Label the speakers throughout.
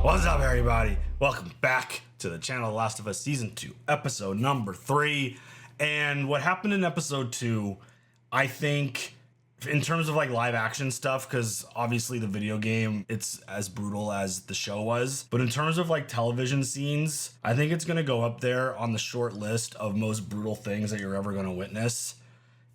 Speaker 1: What's up, everybody? Welcome back to the channel, The Last of Us Season 2, episode number 3. And what happened in episode 2, I think, in terms of like live action stuff, because obviously the video game, it's as brutal as the show was. But in terms of like television scenes, I think it's going to go up there on the short list of most brutal things that you're ever going to witness.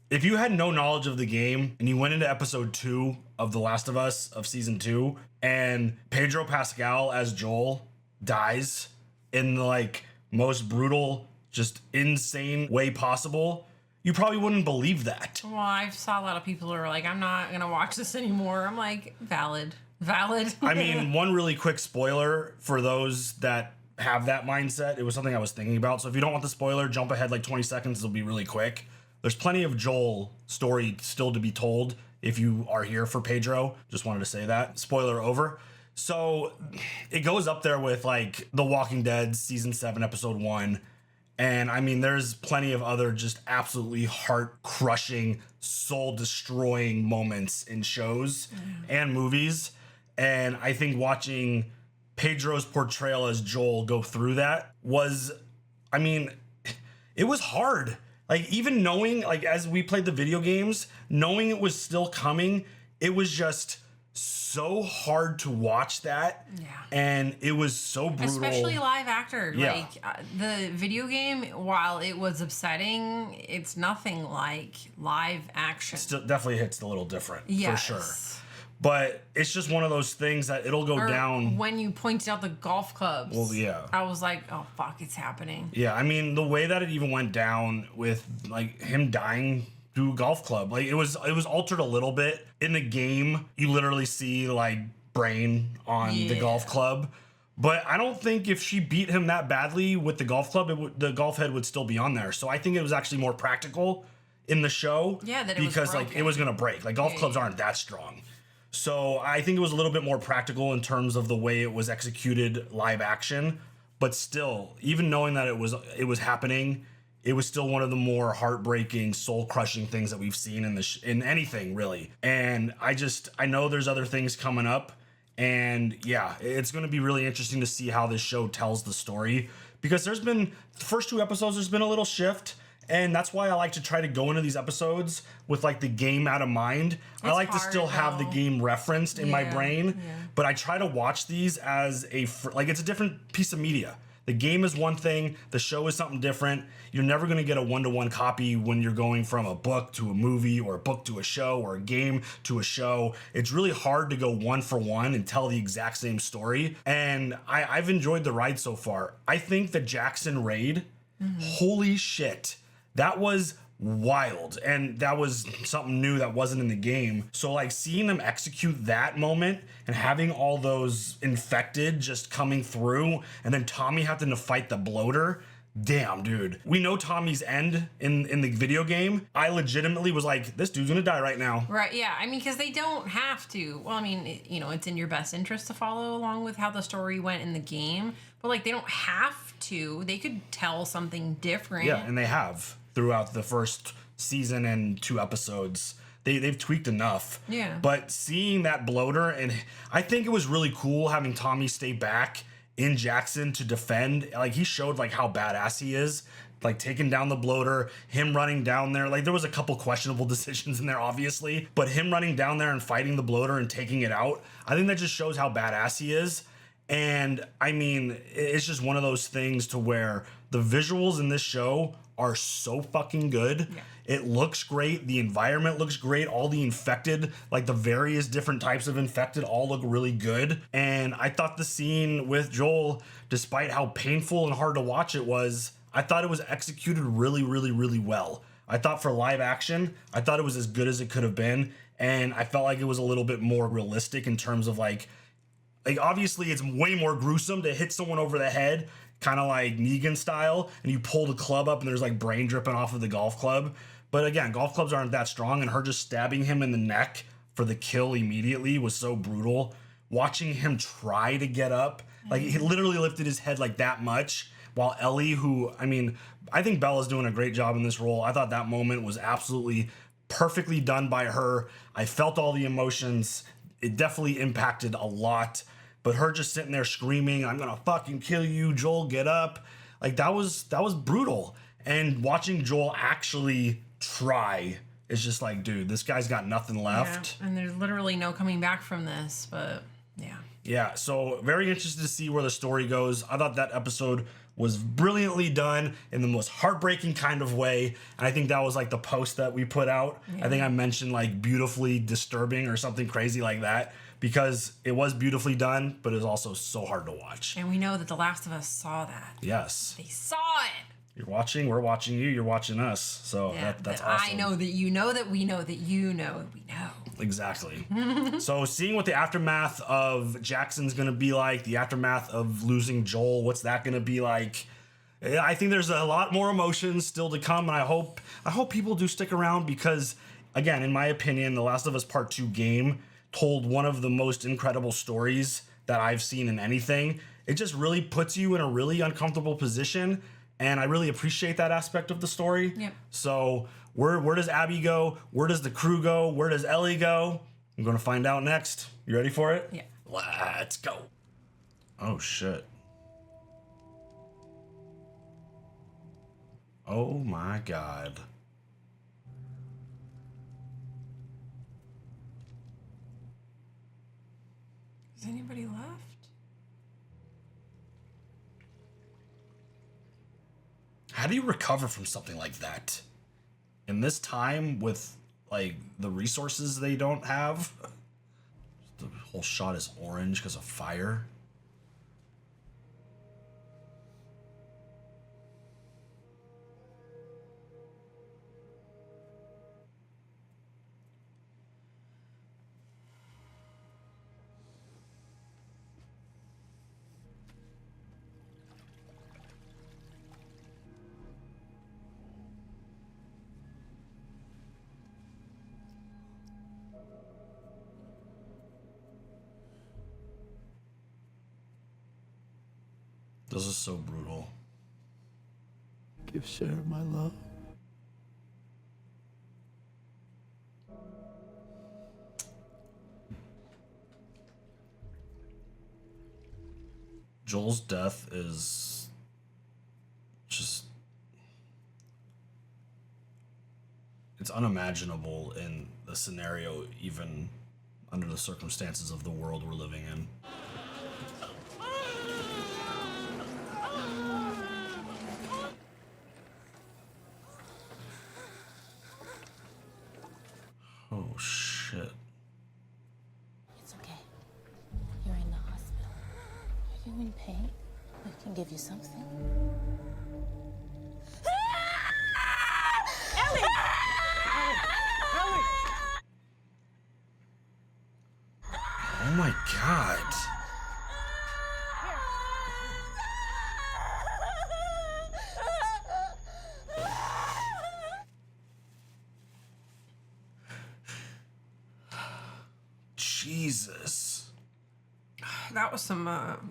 Speaker 1: If you had no knowledge of the game and you went into episode 2 of The Last of Us of season 2 and Pedro Pascal as Joel dies in the like most brutal, just insane way possible, you probably wouldn't believe that.
Speaker 2: Well, I saw a lot of people who are like, I'm not going to watch this anymore. I'm like, valid.
Speaker 1: I mean, one really quick spoiler for those that have that mindset. It was something I was thinking about. So if you don't want the spoiler, jump ahead like 20 seconds. It'll be really quick. There's plenty of Joel story still to be told if you are here for Pedro. Just wanted to say that. Spoiler over. So it goes up there with like The Walking Dead season 7 episode 1. And I mean, there's plenty of other just absolutely heart-crushing, soul-destroying moments in shows and movies. And I think watching Pedro's portrayal as Joel go through that was, I mean, it was hard. Like, even knowing, like, as we played the video games, knowing it was still coming, it was just so hard to watch that. Yeah. And it was so brutal.
Speaker 2: Especially live actor.
Speaker 1: Yeah.
Speaker 2: Like, the video game, while it was upsetting, it's nothing like live action.
Speaker 1: Still definitely hits a little different,
Speaker 2: yes.
Speaker 1: for sure. But it's just one of those things that it'll go down.
Speaker 2: When you pointed out the golf clubs.
Speaker 1: Well, yeah.
Speaker 2: I was like, oh, fuck, it's happening.
Speaker 1: Yeah, I mean, the way that it even went down with, like, him dying through a golf club. Like, it was altered a little bit. In the game, you literally see, like, brain on the golf club. But I don't think if she beat him that badly with the golf club, the golf head would still be on there. So I think it was actually more practical in the show.
Speaker 2: Yeah, that it
Speaker 1: because,
Speaker 2: was
Speaker 1: like, it was going to break. Like, golf clubs aren't that strong. So I think it was a little bit more practical in terms of the way it was executed live action, but still, even knowing that it was happening, it was still one of the more heartbreaking, soul-crushing things that we've seen in anything really. And I know there's other things coming up, and yeah, it's going to be really interesting to see how this show tells the story, because the first 2 episodes, there's been a little shift. And that's why I like to try to go into these episodes with like the game out of mind. I like to still have the game referenced in my brain, but I try to watch these as it's a different piece of media. The game is one thing, the show is something different. You're never going to get a one-to-one copy when you're going from a book to a movie, or a book to a show, or a game to a show. It's really hard to go one for one and tell the exact same story. And I've enjoyed the ride so far. I think the Jackson raid, holy shit. That was wild, and that was something new that wasn't in the game. So like seeing them execute that moment and having all those infected just coming through, and then Tommy having to fight the bloater. Damn, dude. We know Tommy's end in the video game. I legitimately was like, this dude's gonna die right now.
Speaker 2: Right, yeah. I mean, because they don't have to. Well, I mean, it's in your best interest to follow along with how the story went in the game. But, like, they don't have to. They could tell something different.
Speaker 1: Yeah, and they have throughout the first season and 2 episodes. They've tweaked enough.
Speaker 2: Yeah.
Speaker 1: But seeing that bloater, and I think it was really cool having Tommy stay back in Jackson to defend. Like, he showed like how badass he is, like taking down the bloater, him running down there. Like, there was a couple questionable decisions in there, obviously, but him running down there and fighting the bloater and taking it out, I think that just shows how badass he is. And I mean, it's just one of those things to where the visuals in this show are so fucking good. Yeah. It looks great. The environment looks great. All the infected, like the various different types of infected, all look really good. And I thought the scene with Joel, despite how painful and hard to watch it was, I thought it was executed really, really, really well. I thought for live action, I thought it was as good as it could have been. And I felt like it was a little bit more realistic in terms of like obviously it's way more gruesome to hit someone over the head, kind of like Negan style, and you pull the club up and there's like brain dripping off of the golf club. But again, golf clubs aren't that strong, and her just stabbing him in the neck for the kill immediately was so brutal. Watching him try to get up, like he literally lifted his head like that much, while Ellie, who, I mean, I think Bella's doing a great job in this role. I thought that moment was absolutely perfectly done by her. I felt all the emotions. it definitely impacted a lot. But her just sitting there screaming, "I'm gonna fucking kill you, Joel, get up." Like that was brutal. And watching Joel actually try is just like, dude, this guy's got nothing left.
Speaker 2: Yeah, and there's literally no coming back from this, but yeah.
Speaker 1: Yeah, so very interested to see where the story goes. I thought that episode was brilliantly done in the most heartbreaking kind of way. And I think that was like the post that we put out. Yeah. I think I mentioned like beautifully disturbing or something crazy like that, because it was beautifully done, but it was also so hard to watch.
Speaker 2: And we know that The Last of Us saw that.
Speaker 1: Yes.
Speaker 2: They saw it.
Speaker 1: You're watching, we're watching you, you're watching us. So
Speaker 2: yeah,
Speaker 1: that's awesome.
Speaker 2: I know that you know that we know that you know that we know.
Speaker 1: Exactly. So seeing what the aftermath of Jackson's going to be like, the aftermath of losing Joel, what's that going to be like? I think there's a lot more emotions still to come, and I hope people do stick around because, again, in my opinion, The Last of Us Part 2 game told one of the most incredible stories that I've seen in anything. It just really puts you in a really uncomfortable position, and I really appreciate that aspect of the story.
Speaker 2: Yep.
Speaker 1: So where does Abby go? Where does the crew go? Where does Ellie go? I'm going to find out next. You ready for it?
Speaker 2: Yeah.
Speaker 1: Let's go. Oh, shit. Oh, my God.
Speaker 2: Is anybody left?
Speaker 1: How do you recover from something like that? In this time with, like, the resources they don't have? The whole shot is orange because of fire. This is so brutal.
Speaker 3: Give Sarah my love.
Speaker 1: Joel's death is just... it's unimaginable in the scenario, even under the circumstances of the world we're living in. Oh, shit.
Speaker 4: It's okay. You're in the hospital. Are you in pain? I can give you something. Ellie! Ellie!
Speaker 1: Oh my God. Jesus.
Speaker 2: That was some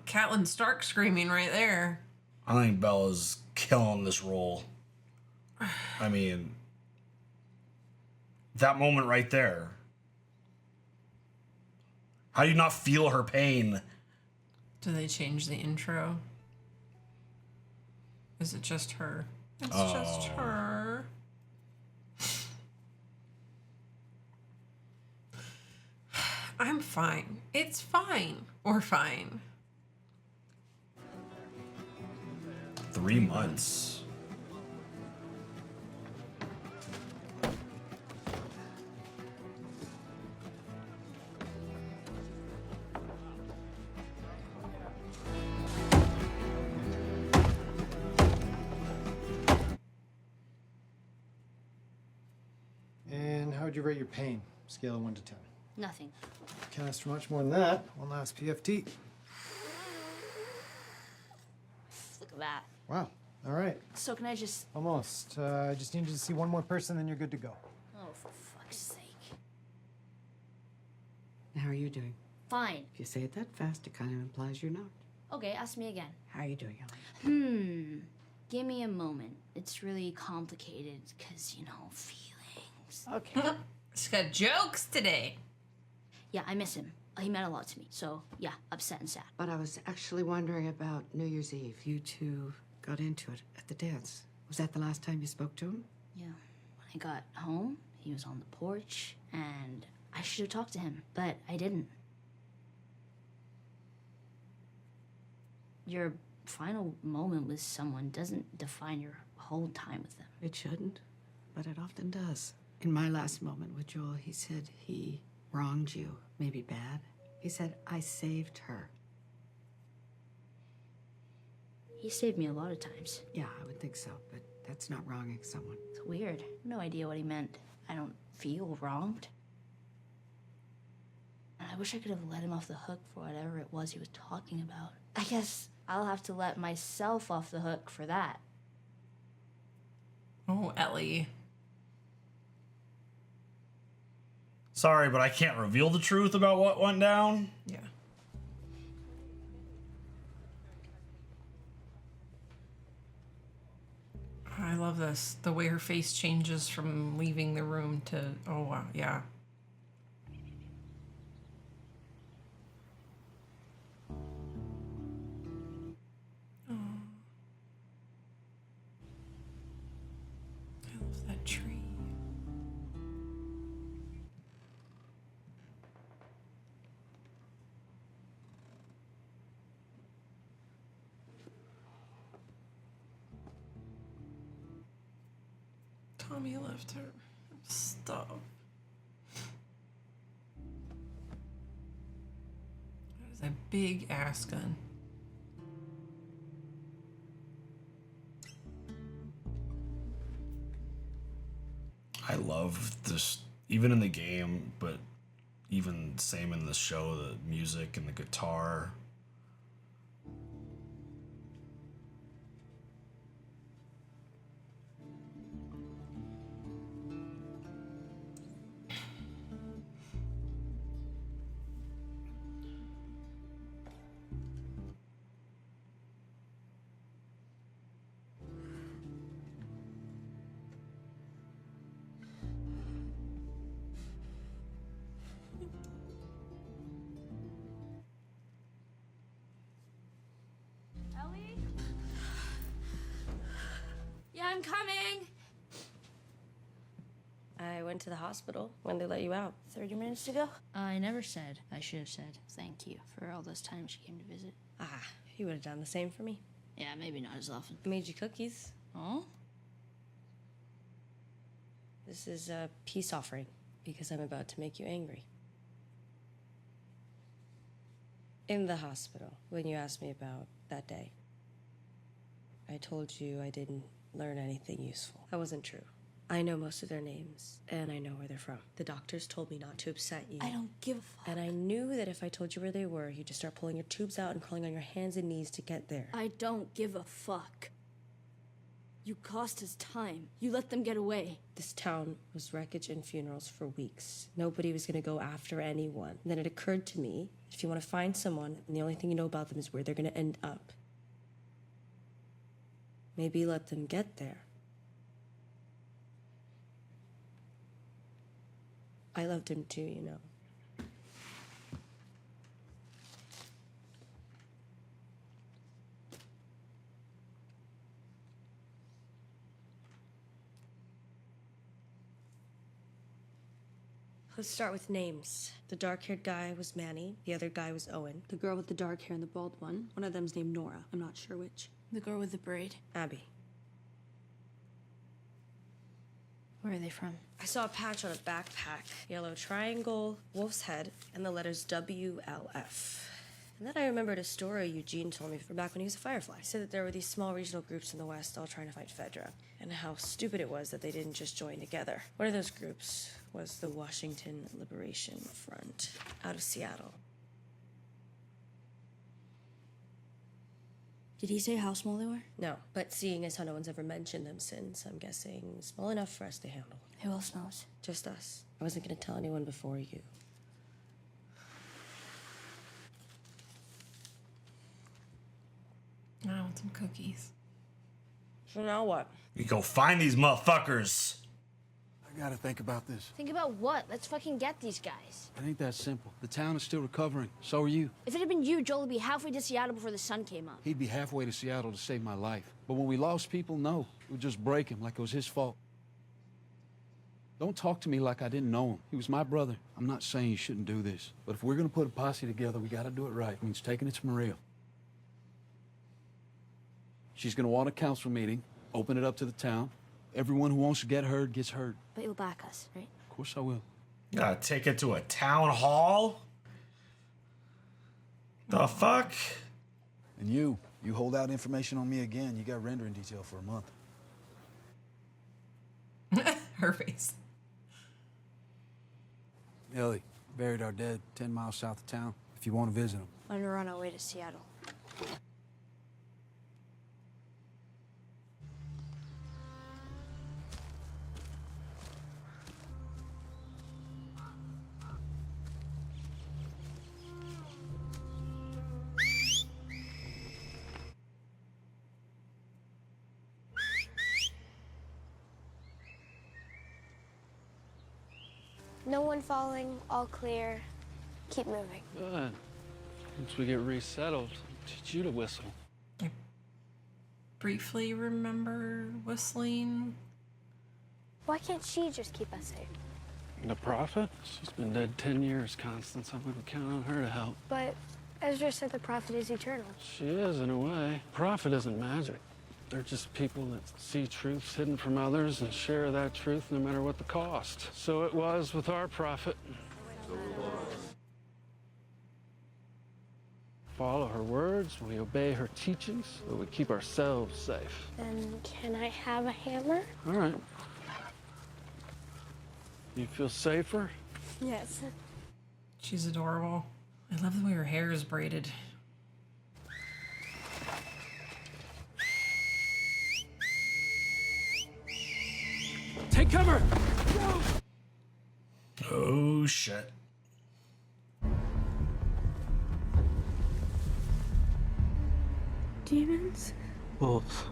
Speaker 2: Catelyn Stark screaming right there.
Speaker 1: I think Bella's killing this role. I mean, that moment right there. How do you not feel her pain?
Speaker 2: Do they change the intro? Is it just her? It's just her. I'm fine. It's fine. We're fine.
Speaker 1: 3 months.
Speaker 5: And how would you rate your pain? Scale of 1 to 10.
Speaker 4: Nothing.
Speaker 5: Can't ask for much more than that. One last PFT.
Speaker 4: Look at that.
Speaker 5: Wow. All right.
Speaker 4: So can I just...
Speaker 5: Almost. I just need you to see one more person, then you're good to go.
Speaker 4: Oh, for fuck's sake.
Speaker 6: How are you doing?
Speaker 4: Fine.
Speaker 6: If you say it that fast, it kind of implies you're not.
Speaker 4: Okay, ask me again.
Speaker 6: How are you doing, Ellie?
Speaker 4: Give me a moment. It's really complicated, because, you know, feelings.
Speaker 5: Okay.
Speaker 2: She's got jokes today.
Speaker 7: Yeah, I miss him. He meant a lot to me. So, yeah, upset and sad.
Speaker 6: But I was actually wondering about New Year's Eve. You two got into it at the dance. Was that the last time you spoke to him?
Speaker 7: Yeah. When I got home, he was on the porch, and I should have talked to him, but I didn't. Your final moment with someone doesn't define your whole time with them.
Speaker 6: It shouldn't, but it often does. In my last moment with Joel, he said he wronged you, maybe bad. He said, I saved her.
Speaker 7: He saved me a lot of times.
Speaker 6: Yeah, I would think so, but that's not wronging someone.
Speaker 7: It's weird. No idea what he meant. I don't feel wronged. I wish I could have let him off the hook for whatever it was he was talking about. I guess I'll have to let myself off the hook for that.
Speaker 2: Oh, Ellie.
Speaker 1: Sorry, but I can't reveal the truth about what went down.
Speaker 2: Yeah. I love this. The way her face changes from leaving the room to, oh, wow, yeah. Oh. I love that tree. Tommy left her. Stop. That is a big ass gun.
Speaker 1: I love this, even in the game, but even same in the show, the music and the guitar.
Speaker 7: Ellie? Yeah, I'm coming.
Speaker 8: I went to the hospital when they let you out.
Speaker 7: 30 minutes ago? I never said. I should have said thank you for all those times she came to visit.
Speaker 8: Ah, you would have done the same for me.
Speaker 7: Yeah, maybe not as often.
Speaker 8: I made you cookies.
Speaker 7: Oh?
Speaker 8: This is a peace offering because I'm about to make you angry. In the hospital, when you asked me about that day, I told you I didn't learn anything useful. That wasn't true. I know most of their names, and I know where they're from. The doctors told me not to upset you.
Speaker 7: I don't give a fuck.
Speaker 8: And I knew that if I told you where they were, you'd just start pulling your tubes out and crawling on your hands and knees to get there.
Speaker 7: I don't give a fuck. You cost us time. You let them get away.
Speaker 8: This town was wreckage and funerals for weeks. Nobody was gonna go after anyone. And then it occurred to me, if you wanna find someone, and the only thing you know about them is where they're gonna end up, maybe let them get there. I loved him too, you know. Let's start with names. The dark-haired guy was Manny. The other guy was Owen.
Speaker 9: The girl with the dark hair and the bald one of them's named Nora. I'm not sure which.
Speaker 7: The girl with the braid.
Speaker 8: Abby.
Speaker 7: Where are they from?
Speaker 8: I saw a patch on a backpack. Yellow triangle, wolf's head, and the letters WLF. And then I remembered a story Eugene told me from back when he was a Firefly. He said that there were these small regional groups in the West all trying to fight Fedra, and how stupid it was that they didn't just join together. One of those groups was the Washington Liberation Front, out of Seattle.
Speaker 7: Did he say how small they were?
Speaker 8: No, but seeing as how no one's ever mentioned them since, I'm guessing small enough for us to handle.
Speaker 7: Who else knows?
Speaker 8: Just us. I wasn't gonna tell anyone before you.
Speaker 2: I want some cookies.
Speaker 8: So now what?
Speaker 1: We go find these motherfuckers.
Speaker 3: I gotta think about this.
Speaker 10: Think about what? Let's fucking get these guys.
Speaker 3: It ain't that simple. The town is still recovering. So are you.
Speaker 10: If it had been you, Joel would be halfway to Seattle before the sun came up.
Speaker 3: He'd be halfway to Seattle to save my life. But when we lost people, no. It would just break him like it was his fault. Don't talk to me like I didn't know him. He was my brother. I'm not saying you shouldn't do this. But if we're gonna put a posse together, we gotta do it right. It means taking it to Maria. She's gonna want a council meeting, open it up to the town. Everyone who wants to get heard gets heard.
Speaker 10: But you'll back us, right?
Speaker 3: Of course I will.
Speaker 1: Gotta take it to a town hall? The fuck?
Speaker 3: And you hold out information on me again, you got rendering detail for a month.
Speaker 2: Her face.
Speaker 3: Ellie, buried our dead 10 miles south of town. If you want to visit them.
Speaker 10: When we're on our way to Seattle.
Speaker 11: No one falling, all clear. Keep moving.
Speaker 12: Good. Once we get resettled, teach you to whistle.
Speaker 2: I briefly remember whistling.
Speaker 11: Why can't she just keep us safe?
Speaker 12: The prophet? She's been dead 10 years, Constance. I'm gonna count on her to help.
Speaker 11: But Ezra said the prophet is eternal.
Speaker 12: She is, in a way. Prophet isn't magic. They're just people that see truths hidden from others and share that truth no matter what the cost. So it was with our prophet. Follow her words, we obey her teachings, but we keep ourselves safe.
Speaker 11: Then can I have a hammer?
Speaker 12: All right. You feel safer?
Speaker 11: Yes.
Speaker 2: She's adorable. I love the way her hair is braided.
Speaker 3: Take cover!
Speaker 1: Oh, shit.
Speaker 11: Demons?
Speaker 12: Wolves.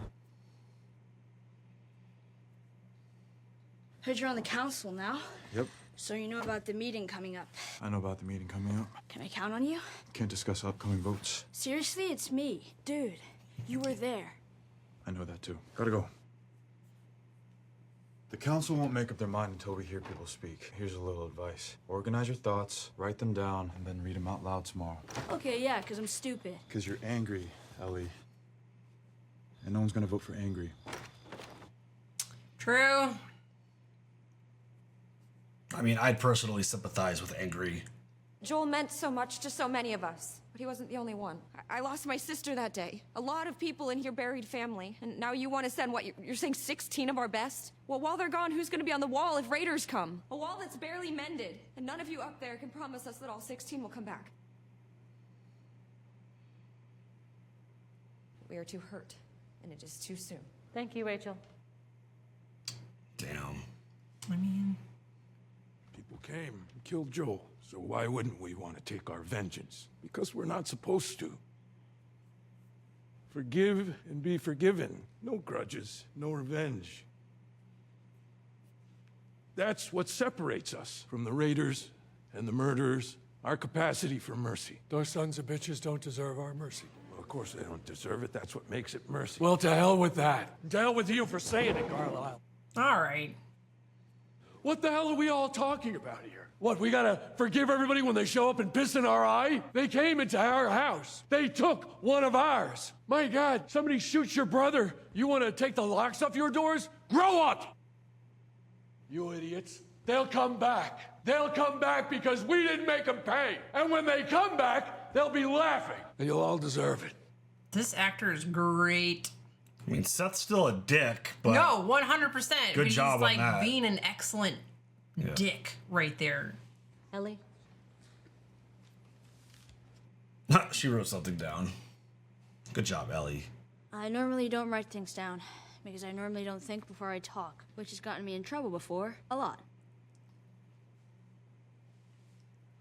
Speaker 7: Heard you're on the council now.
Speaker 13: Yep,
Speaker 7: So you know about the meeting coming up.
Speaker 13: I know about the meeting coming up.
Speaker 7: Can I count on you?
Speaker 13: Can't discuss upcoming votes.
Speaker 7: Seriously, it's me. Dude, you were there.
Speaker 13: I know that too. Gotta go. The council won't make up their mind until we hear people speak. Here's a little advice. Organize your thoughts, write them down, and then read them out loud tomorrow.
Speaker 7: Okay, yeah, because I'm stupid.
Speaker 13: Because you're angry, Ellie. And no one's gonna vote for angry.
Speaker 2: True.
Speaker 1: I mean, I'd personally sympathize with angry.
Speaker 14: Joel meant so much to so many of us, but he wasn't the only one. I lost my sister that day. A lot of people in here buried family, and now you want to send, what, you're saying 16 of our best? Well, while they're gone, who's going to be on the wall if raiders come? A wall that's barely mended, and none of you up there can promise us that all 16 will come back. We are too hurt, and it is too soon.
Speaker 9: Thank you, Rachel.
Speaker 1: Damn.
Speaker 2: I mean...
Speaker 15: People came and killed Joel, so why wouldn't we want to take our vengeance? Because we're not supposed to. Forgive and be forgiven. No grudges, no revenge. That's what separates us from the raiders and the murderers, our capacity for mercy.
Speaker 16: Those sons of bitches don't deserve our mercy.
Speaker 15: Well, of course they don't deserve it. That's what makes it mercy.
Speaker 16: Well, to hell with that. To hell with you for saying it, Carlisle.
Speaker 2: All right.
Speaker 16: What the hell are we all talking about here? What, we gotta forgive everybody when they show up and piss in our eye? They came into our house. They took one of ours. My God, somebody shoots your brother. You wanna take the locks off your doors? Grow up! You idiots. They'll come back. They'll come back because we didn't make them pay. And when they come back, they'll be laughing. And you'll all deserve it.
Speaker 2: This actor is great.
Speaker 1: I mean, Seth's still a dick, but...
Speaker 2: No, 100%.
Speaker 1: Good job on
Speaker 2: like
Speaker 1: that.
Speaker 2: being an excellent dick right there.
Speaker 9: Ellie?
Speaker 1: She wrote something down. Good job, Ellie.
Speaker 7: I normally don't write things down because I normally don't think before I talk, which has gotten me in trouble before, a lot.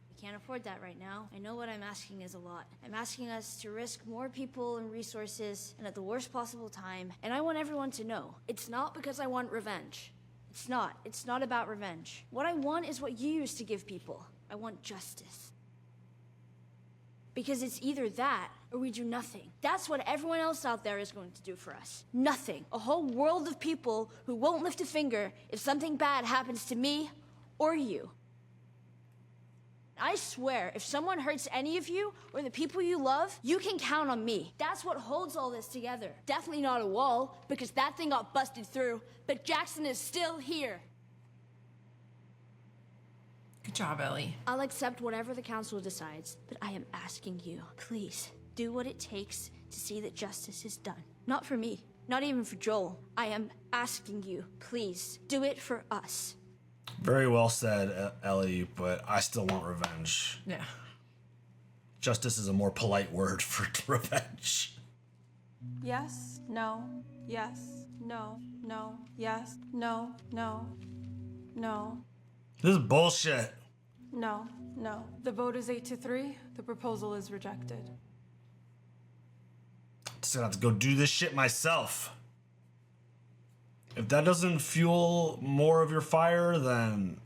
Speaker 7: We can't afford that right now. I know what I'm asking is a lot. I'm asking us to risk more people and resources and at the worst possible time, and I want everyone to know. It's not because I want revenge.
Speaker 10: It's not. It's not about revenge. What I want is what you used to give people. I want justice. Because it's either that or we do nothing. That's what everyone else out there is going to do for us. Nothing. A whole world of people who won't lift a finger if something bad happens to me or you. I swear, if someone hurts any of you or the people you love, you can count on me. That's what holds all this together. Definitely not a wall, because that thing got busted through, but Jackson is still here.
Speaker 2: Good job, Ellie.
Speaker 10: I'll accept whatever the council decides, but I am asking you, please, do what it takes to see that justice is done. Not for me, not even for Joel. I am asking you, please, do it for us.
Speaker 1: Very well said, Ellie, but I still want revenge.
Speaker 2: Yeah.
Speaker 1: Justice is a more polite word for revenge.
Speaker 9: Yes, no, yes, no, no, yes, no, no, no,
Speaker 1: This is bullshit.
Speaker 9: no, no. The vote is 8-3. The proposal is rejected.
Speaker 1: Just gonna have to go do this shit myself. If that doesn't fuel more of your fire, then...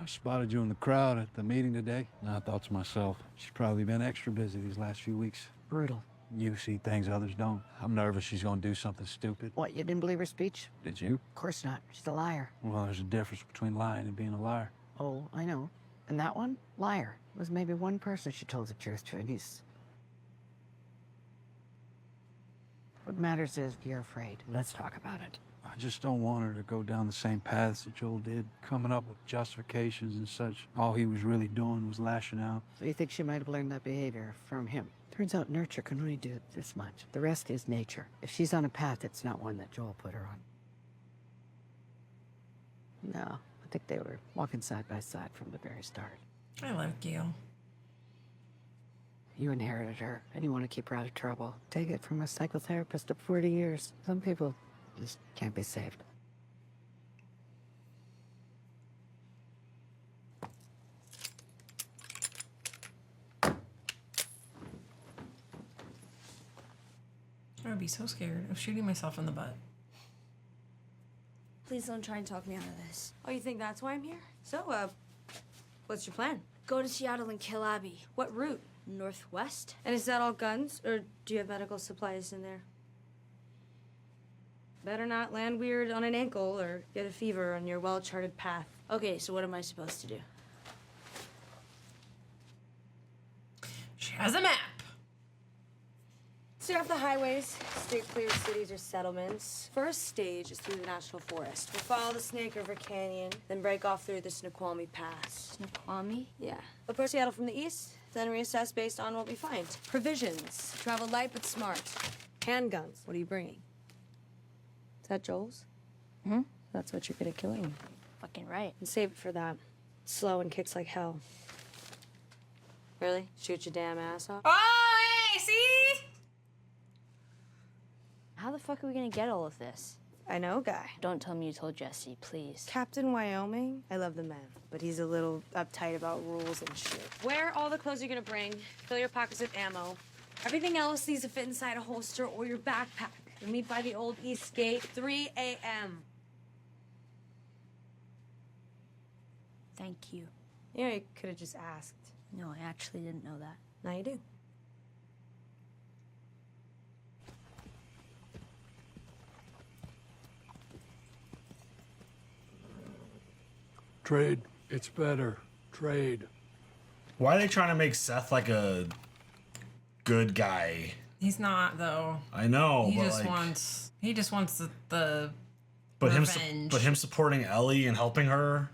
Speaker 3: I spotted you in the crowd at the meeting today, and I thought to myself, she's probably been extra busy these last few weeks.
Speaker 6: Brutal.
Speaker 3: You see things others don't. I'm nervous she's gonna do something stupid.
Speaker 6: What, you didn't believe her speech?
Speaker 3: Did you?
Speaker 6: Of course not. She's a liar.
Speaker 3: Well, there's a difference between lying and being a liar.
Speaker 6: Oh, I know. And that one? Liar. It was maybe one person she told the truth to, and he's... What matters is you're afraid. Let's talk about it.
Speaker 3: I just don't want her to go down the same paths that Joel did, coming up with justifications and such. All he was really doing was lashing out.
Speaker 6: So you think she might have learned that behavior from him? Turns out nurture can only do this much. The rest is nature. If she's on a path, it's not one that Joel put her on. No, I think they were walking side by side from the very start.
Speaker 2: I love Gail.
Speaker 6: You inherited her, and you want to keep her out of trouble. Take it from a psychotherapist of 40 years. Some people just can't be saved.
Speaker 2: I would be so scared of shooting myself in the butt.
Speaker 10: Please don't try and talk me out of this.
Speaker 8: Oh, you think that's why I'm here? So, what's your plan?
Speaker 10: Go to Seattle and kill Abby.
Speaker 8: What route?
Speaker 10: Northwest?
Speaker 8: And is that all guns, or do you have medical supplies in there? Better not land weird on an ankle or get a fever on your well-charted path.
Speaker 10: Okay, so what am I supposed to do?
Speaker 2: She has a map.
Speaker 8: Stay off the highways, stay clear of cities or settlements. First stage is through the National Forest. We'll follow the Snake River Canyon, then break off through the Snoqualmie Pass.
Speaker 10: Snoqualmie?
Speaker 8: Yeah. Approach Seattle from the east, then reassess based on what we find. Provisions. Travel light but smart. Handguns. What are you bringing? Is that Joel's?
Speaker 10: Hmm?
Speaker 8: That's what you're good at killing.
Speaker 10: Fucking right.
Speaker 8: And save it for that. Slow and kicks like hell. Really? Shoot your damn ass off?
Speaker 2: Oh, hey, see?
Speaker 10: How the fuck are we gonna get all of this?
Speaker 8: I know, guy.
Speaker 10: Don't tell me you told Jesse, please.
Speaker 8: Captain Wyoming? I love the man, but he's a little uptight about rules and shit. Wear all the clothes you're gonna bring. Fill your pockets with ammo. Everything else needs to fit inside a holster or your backpack. We'll meet by the old East Gate, 3 a.m.
Speaker 10: Thank you.
Speaker 8: You know, you could have just asked.
Speaker 10: No, I actually didn't know that.
Speaker 8: Now you do.
Speaker 15: Trade. It's better. Trade.
Speaker 1: Why are they trying to make Seth like a good guy?
Speaker 2: He's not, though.
Speaker 1: I know,
Speaker 2: He
Speaker 1: but
Speaker 2: just
Speaker 1: like,
Speaker 2: wants. He just wants the
Speaker 1: but
Speaker 2: revenge.
Speaker 1: him supporting Ellie and helping her.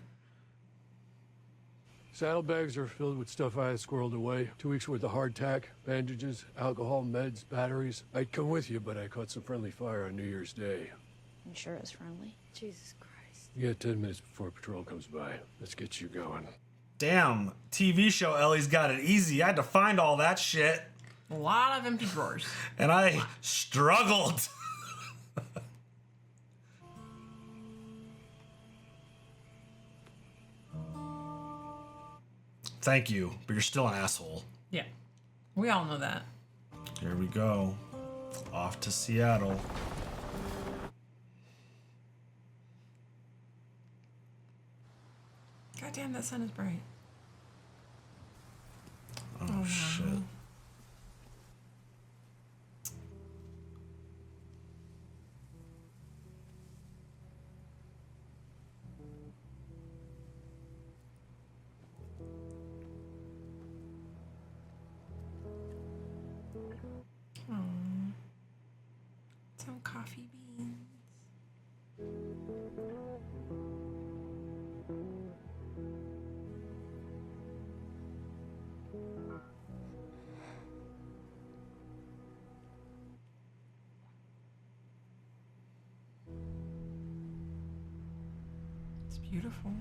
Speaker 16: Saddlebags are filled with stuff I had squirreled away. 2 weeks worth of hardtack, bandages, alcohol, meds, batteries. I'd come with you, but I caught some friendly fire on New Year's Day.
Speaker 10: You sure it's friendly?
Speaker 8: Jesus Christ.
Speaker 16: You got 10 minutes before patrol comes by. Let's get you going.
Speaker 1: Damn, TV show Ellie's got it easy. I had to find all that shit.
Speaker 2: A lot of empty drawers.
Speaker 1: And I struggled. Thank you, but you're still an asshole.
Speaker 2: Yeah. We all know that.
Speaker 1: Here we go. Off to Seattle.
Speaker 2: damn, that sun is bright.
Speaker 1: Oh, shit.
Speaker 2: Some coffee beans. It's beautiful.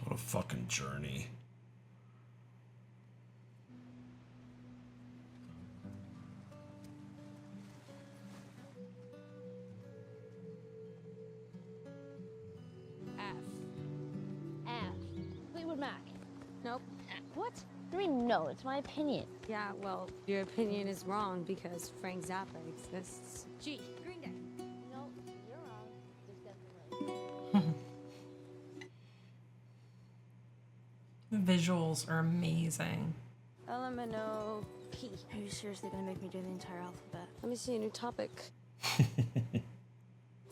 Speaker 1: What a fucking journey.
Speaker 10: Fleetwood Mac.
Speaker 14: Nope.
Speaker 10: What? I mean, no, it's my opinion.
Speaker 14: Yeah, well, your opinion is wrong because Frank Zappa exists.
Speaker 10: Gee, Green Day. No, you're wrong. There's definitely.
Speaker 2: The visuals are amazing.
Speaker 14: L-M-N-O-P.
Speaker 10: Are you seriously gonna make me do the entire alphabet?
Speaker 14: Let me see a new topic.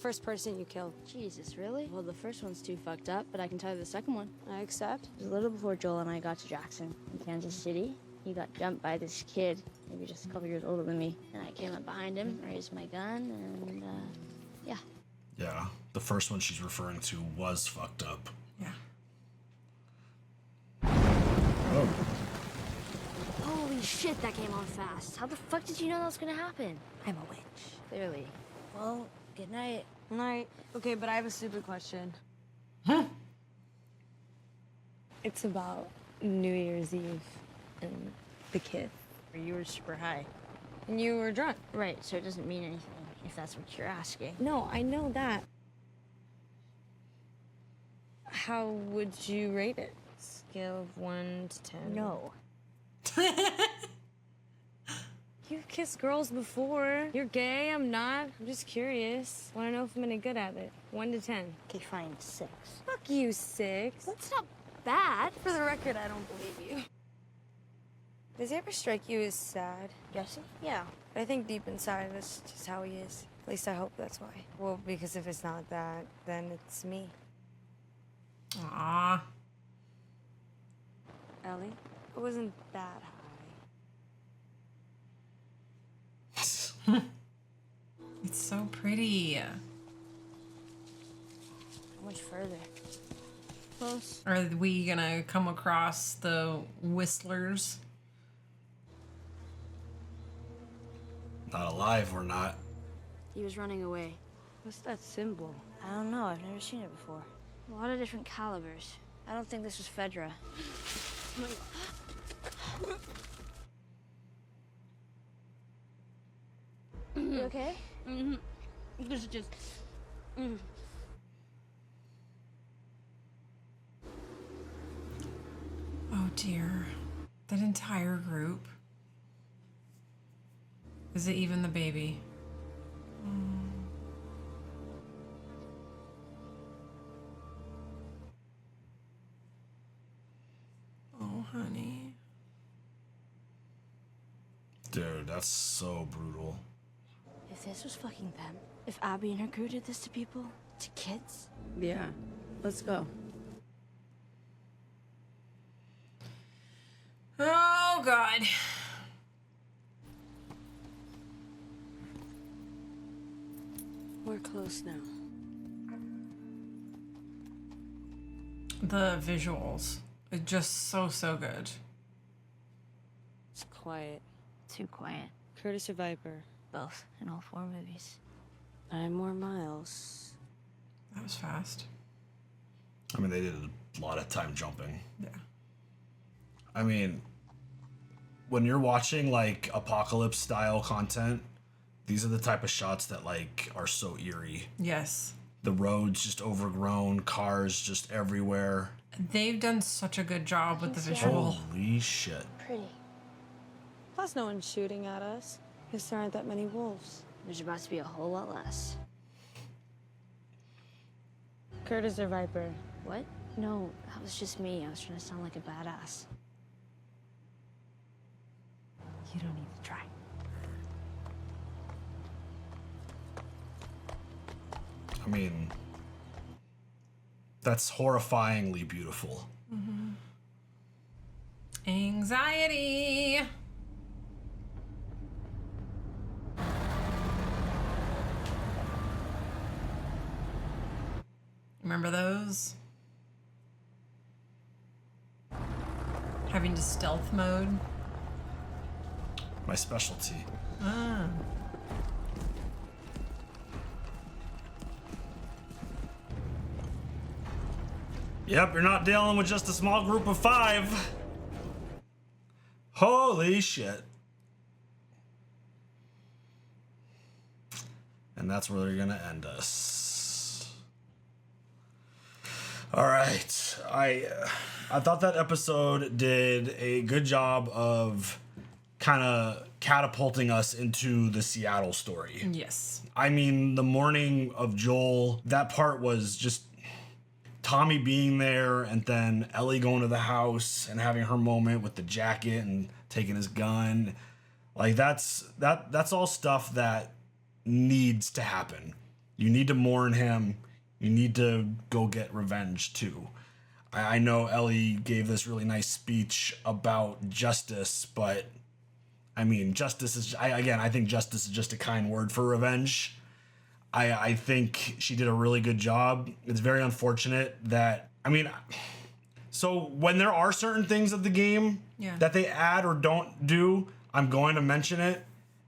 Speaker 14: First person you killed.
Speaker 10: Jesus, really? Well, the first one's too fucked up, but I can tell you the second one.
Speaker 14: I accept.
Speaker 10: It was a little before Joel and I got to Jackson in Kansas City. He got jumped by this kid, maybe just a couple years older than me. And I came up behind him, raised my gun, and, yeah.
Speaker 1: Yeah, the first one she's referring to was fucked up.
Speaker 2: Yeah.
Speaker 1: Oh.
Speaker 10: Holy shit, that came on fast. How the fuck did you know that was gonna happen? I'm a witch. Clearly. Well, good night.
Speaker 14: Night. Okay, but I have a stupid question.
Speaker 2: Huh?
Speaker 14: It's about New Year's Eve and the kid.
Speaker 10: You were super high.
Speaker 14: And you were drunk.
Speaker 10: Right, so it doesn't mean anything, if that's what you're asking.
Speaker 14: No, I know that. How would you rate it? Scale of 1 to 10.
Speaker 10: No.
Speaker 14: You've kissed girls before. You're gay, I'm not. I'm just curious. Want to know if I'm any good at it. 1 to 10.
Speaker 10: Okay, fine, 6.
Speaker 14: Fuck you, 6.
Speaker 10: That's not bad.
Speaker 14: For the record, I don't believe you. Does he ever strike you as sad?
Speaker 10: Jesse?
Speaker 14: Yeah. I think deep inside, that's just how he is. At least I hope that's why. Well, because if it's not that, then it's me.
Speaker 2: Aww.
Speaker 14: Ellie? I wasn't that high.
Speaker 2: It's so pretty.
Speaker 10: How much further? Close.
Speaker 2: Are we gonna come across the Whistlers?
Speaker 1: Not alive or not.
Speaker 10: He was running away.
Speaker 14: What's that symbol?
Speaker 10: I don't know, I've never seen it before. A lot of different calibers. I don't think this was Fedra. You okay?
Speaker 14: Mm-hmm. This is just...
Speaker 2: Oh dear. That entire group. Is it even the baby? Oh, honey.
Speaker 1: Dude, that's so brutal.
Speaker 10: If this was fucking them, if Abby and her crew did this to people, to kids.
Speaker 6: Yeah, let's go.
Speaker 2: Oh, God.
Speaker 14: We're close now.
Speaker 2: The visuals are just so good.
Speaker 14: It's quiet.
Speaker 10: Too quiet.
Speaker 14: Curtis or Viper?
Speaker 10: Both, in all 4 movies.
Speaker 14: 9 more miles.
Speaker 2: That was fast.
Speaker 1: I mean, they did a lot of time jumping.
Speaker 2: Yeah.
Speaker 1: I mean, when you're watching like apocalypse style content, these are the type of shots that like are so eerie.
Speaker 2: Yes.
Speaker 1: The roads just overgrown, cars just everywhere.
Speaker 2: They've done such a good job with the visual.
Speaker 1: Holy shit.
Speaker 10: Pretty.
Speaker 14: Plus, no one's shooting at us. Guess there aren't that many wolves.
Speaker 10: There's about to be a whole lot less.
Speaker 14: Kurt is their viper.
Speaker 10: What? No, that was just me. I was trying to sound like a badass.
Speaker 2: You don't need to try.
Speaker 1: I mean, that's horrifyingly beautiful.
Speaker 2: Mm-hmm. Anxiety. Remember those? Having to stealth mode.
Speaker 1: My specialty.
Speaker 2: Ah.
Speaker 1: Yep, you're not dealing with just a small group of 5. Holy shit. And that's where they're gonna end us. All right, I thought that episode did a good job of kind of catapulting us into the Seattle story.
Speaker 2: Yes.
Speaker 1: I mean, the morning of Joel, that part was just Tommy being there, and then Ellie going to the house and having her moment with the jacket and taking his gun. Like that's all stuff that needs to happen. You need to mourn him. You need to go get revenge too. I know Ellie gave this really nice speech about justice, but I mean, justice is, I think justice is just a kind word for revenge. I think she did a really good job. It's very unfortunate that, I mean, so when there are certain things of the game that they add or don't do, I'm going to mention it.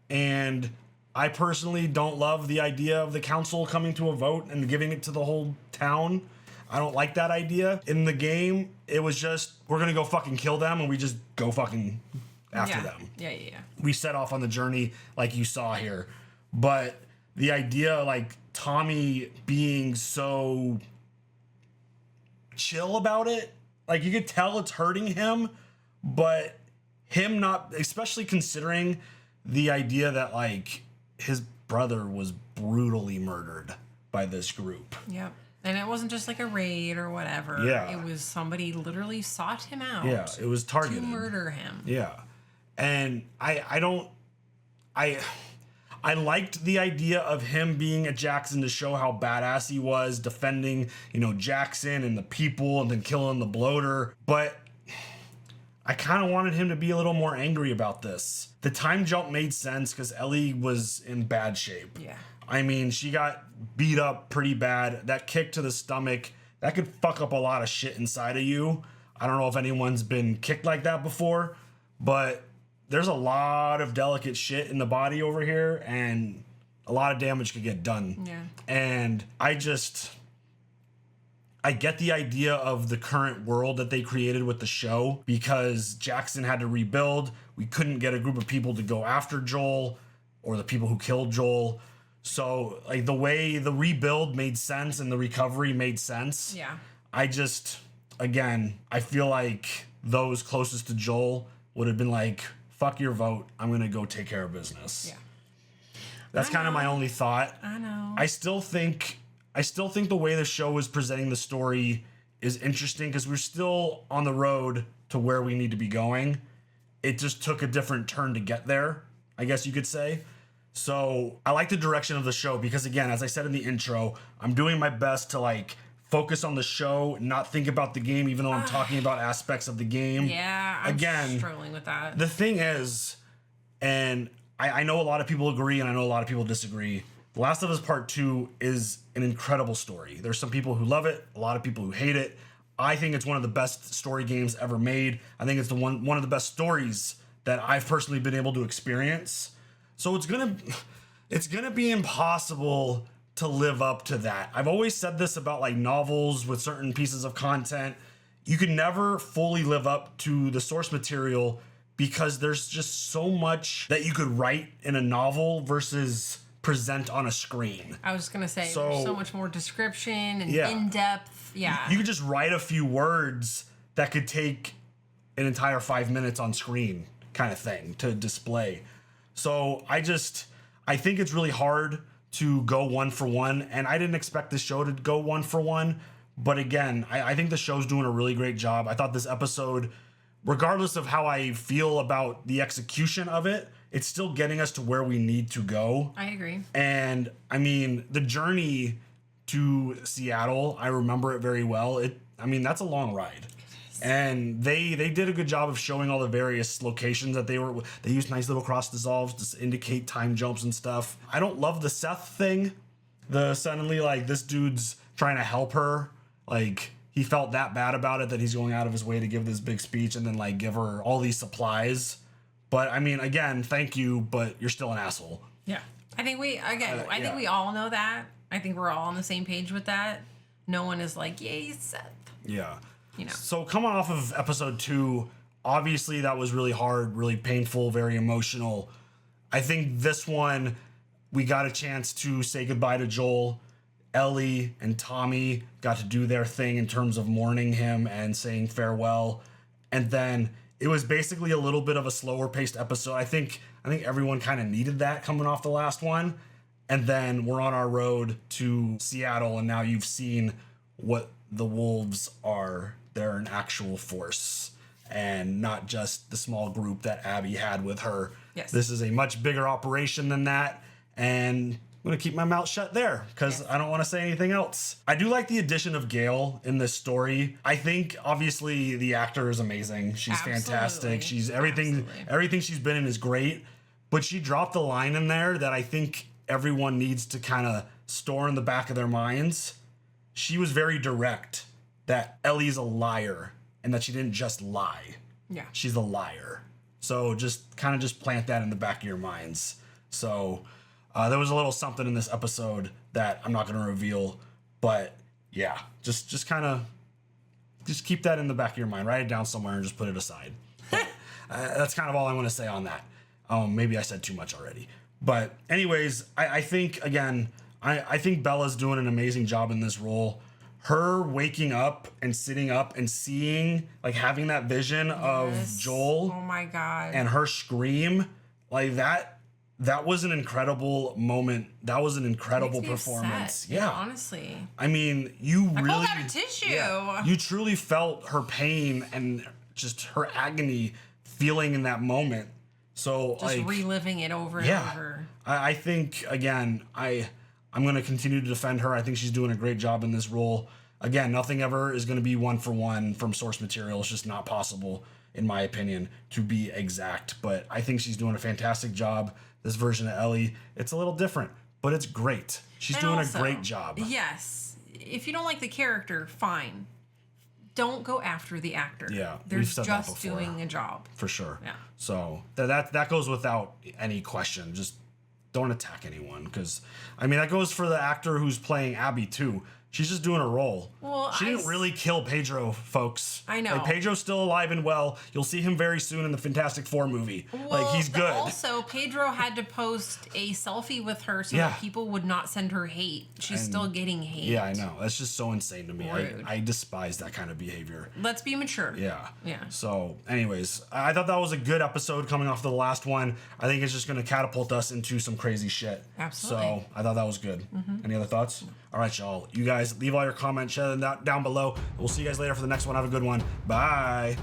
Speaker 1: And I personally don't love the idea of the council coming to a vote and giving it to the whole town. I don't like that idea. In the game, it was just, we're going to go fucking kill them, and we just go fucking after them.
Speaker 2: Yeah.
Speaker 1: We set off on the journey like you saw here. But the idea, like, Tommy being so chill about it, like, you could tell it's hurting him, but him not, especially considering the idea that, like, his brother was brutally murdered by this group.
Speaker 2: Yep. And it wasn't just like a raid or whatever.
Speaker 1: Yeah.
Speaker 2: It was somebody literally sought him out.
Speaker 1: Yeah, it was targeted.
Speaker 2: To murder him.
Speaker 1: Yeah. And I liked the idea of him being at Jackson to show how badass he was, defending, Jackson and the people, and then killing the bloater. But I kind of wanted him to be a little more angry about this. The time jump made sense because Ellie was in bad shape.
Speaker 2: Yeah.
Speaker 1: I mean, she got beat up pretty bad. That kick to the stomach, that could fuck up a lot of shit inside of you. I don't know if anyone's been kicked like that before, but there's a lot of delicate shit in the body over here, and a lot of damage could get done.
Speaker 2: Yeah.
Speaker 1: And I get the idea of the current world that they created with the show, because Jackson had to rebuild. We couldn't get a group of people to go after Joel or the people who killed Joel. So, like, the way the rebuild made sense and the recovery made sense.
Speaker 2: Yeah.
Speaker 1: I feel like those closest to Joel would have been like, fuck your vote. I'm going to go take care of business.
Speaker 2: Yeah.
Speaker 1: That's kind of my only thought.
Speaker 2: I know.
Speaker 1: I still think the way the show is presenting the story is interesting, because we're still on the road to where we need to be going. It just took a different turn to get there, I guess you could say. So I like the direction of the show because, again, as I said in the intro, I'm doing my best to, like, focus on the show, not think about the game, even though I'm talking about aspects of the game.
Speaker 2: Yeah, I'm struggling with that.
Speaker 1: The thing is, and I know a lot of people agree and I know a lot of people disagree, The Last of Us Part 2 is an incredible story. There's some people who love it, a lot of people who hate it. I think it's one of the best story games ever made. I think it's one of the best stories that I've personally been able to experience. So it's gonna be impossible to live up to that. I've always said this about like novels with certain pieces of content. You can never fully live up to the source material because there's just so much that you could write in a novel versus present on a screen.
Speaker 2: I was gonna say there's so much more description and in-depth. Yeah.
Speaker 1: You could just write a few words that could take an entire 5 minutes on screen kind of thing to display. So I think it's really hard to go 1 for 1, and I didn't expect this show to go 1 for 1. But again, I think the show's doing a really great job. I thought this episode, regardless of how I feel about the execution of it, it's still getting us to where we need to go.
Speaker 2: I agree.
Speaker 1: And I mean, the journey to Seattle, I remember it very well. That's a long ride. And they did a good job of showing all the various locations that they used nice little cross dissolves to indicate time jumps and stuff. I don't love the Seth thing. The suddenly, like, this dude's trying to help her. Like, he felt that bad about it that he's going out of his way to give this big speech and then, like, give her all these supplies. But I mean, again, thank you, but you're still an asshole.
Speaker 2: Yeah. I think we all know that. I think we're all on the same page with that. No one is like, yay, Seth.
Speaker 1: Yeah.
Speaker 2: You know.
Speaker 1: So coming off of episode 2, obviously that was really hard, really painful, very emotional. I think this one, we got a chance to say goodbye to Joel. Ellie and Tommy got to do their thing in terms of mourning him and saying farewell. And then it was basically a little bit of a slower paced episode. I think everyone kind of needed that coming off the last one. And then we're on our road to Seattle, and now you've seen what the wolves are. They're an actual force and not just the small group that Abby had with her.
Speaker 2: Yes.
Speaker 1: This is a much bigger operation than that. And I'm going to keep my mouth shut there because I don't want to say anything else. I do like the addition of Gail in this story. I think obviously the actor is amazing. She's fantastic. She's everything she's been in is great. But she dropped a line in there that I think everyone needs to kind of store in the back of their minds. She was very direct that Ellie's a liar and that she didn't just lie.
Speaker 2: Yeah.
Speaker 1: She's a liar. So just plant that in the back of your minds. So there was a little something in this episode that I'm not going to reveal, but yeah, just keep that in the back of your mind. Write it down somewhere and just put it aside. But, that's kind of all I want to say on that. Maybe I said too much already. But anyways, I think, again, I think Bella's doing an amazing job in this role. Her waking up and sitting up and seeing, like, having that vision of Joel.
Speaker 2: Oh my God.
Speaker 1: And her scream, like that was an incredible moment. That was an incredible performance.
Speaker 2: Upset, yeah, honestly.
Speaker 1: I mean, I
Speaker 2: pulled out a tissue.
Speaker 1: Yeah, you truly felt her pain and just her agony feeling in that moment. So
Speaker 2: just like reliving it over and over.
Speaker 1: I think, again, I'm going to continue to defend her. I think she's doing a great job in this role. Again, nothing ever is going to be 1 for 1 from source material. It's just not possible, in my opinion, to be exact. But I think she's doing a fantastic job. This version of Ellie, it's a little different, but it's great. She's doing a great job.
Speaker 2: Yes. If you don't like the character, fine. Don't go after the actor.
Speaker 1: Yeah,
Speaker 2: they're
Speaker 1: we've said that
Speaker 2: just
Speaker 1: before.
Speaker 2: doing a job.
Speaker 1: For sure.
Speaker 2: Yeah.
Speaker 1: So that goes without any question. Just don't attack anyone, because I mean that goes for the actor who's playing Abby too. She's just doing a role.
Speaker 2: Well,
Speaker 1: she didn't really kill Pedro, folks.
Speaker 2: I know.
Speaker 1: Like, Pedro's still alive and well. You'll see him very soon in the Fantastic Four movie.
Speaker 2: Well,
Speaker 1: like, he's good.
Speaker 2: Also, Pedro had to post a selfie with her so that people would not send her hate. She's still getting hate.
Speaker 1: Yeah, I know. That's just so insane to me.
Speaker 2: Rude.
Speaker 1: I despise that kind of behavior.
Speaker 2: Let's be mature.
Speaker 1: Yeah.
Speaker 2: Yeah.
Speaker 1: So, anyways, I thought that was a good episode coming off the last one. I think it's just going to catapult us into some crazy shit.
Speaker 2: Absolutely.
Speaker 1: So, I thought that was good. Any other thoughts? No. All right, y'all. You guys leave all your comments, share them down below. We'll see you guys later for the next one. Have a good one. Bye.